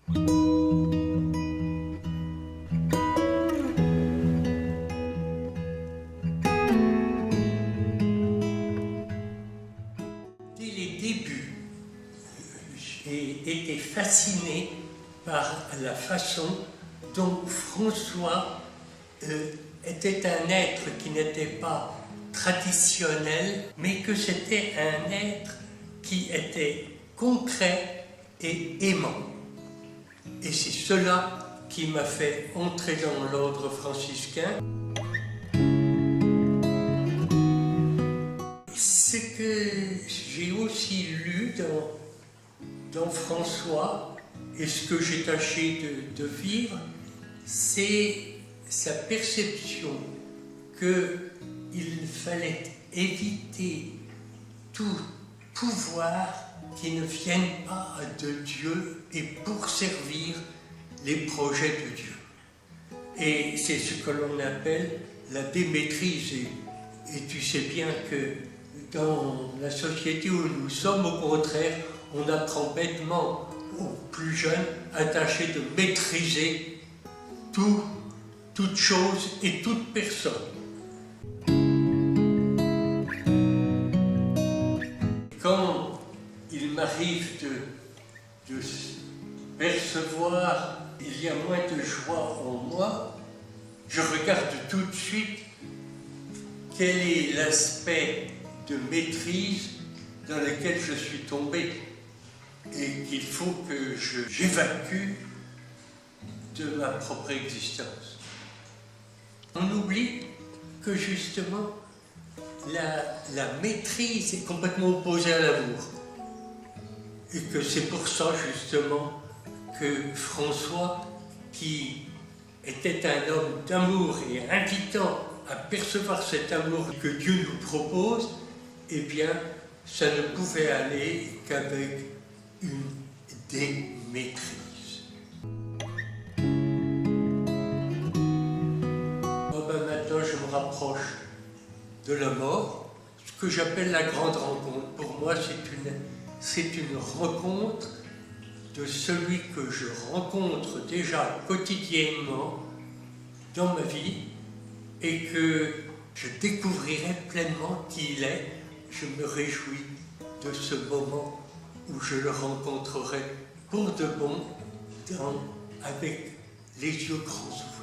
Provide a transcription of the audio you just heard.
Dès les débuts, j'ai été fasciné par la façon dont François était un être qui n'était pas traditionnel, mais que c'était un être qui était concret et aimant. Et c'est cela qui m'a fait entrer dans l'ordre franciscain. Ce que j'ai aussi lu dans François, et ce que j'ai tâché de vivre, c'est sa perception qu'il fallait éviter tout pouvoir qui ne vienne pas de Dieu et pour servir les projets de Dieu. Et c'est ce que l'on appelle la démaîtrise. Et tu sais bien que dans la société où nous sommes, au contraire, on apprend bêtement aux plus jeunes à tâcher de maîtriser toute chose et toute personne. Quand il m'arrive de percevoir qu'il y a moins de joie en moi, je regarde tout de suite quel est l'aspect de maîtrise dans lequel je suis tombé et qu'il faut que j'évacue de ma propre existence. On oublie que justement la maîtrise est complètement opposée à l'amour. Et que c'est pour ça justement que François, qui était un homme d'amour et invitant à percevoir cet amour que Dieu nous propose, eh bien, ça ne pouvait aller qu'avec une démaîtrise. Maintenant, je me rapproche de la mort, ce que j'appelle la grande rencontre. Pour moi, c'est une rencontre de celui que je rencontre déjà quotidiennement dans ma vie et que je découvrirai pleinement qui il est. Je me réjouis de ce moment où je le rencontrerai pour de bon, avec les yeux grands ouverts.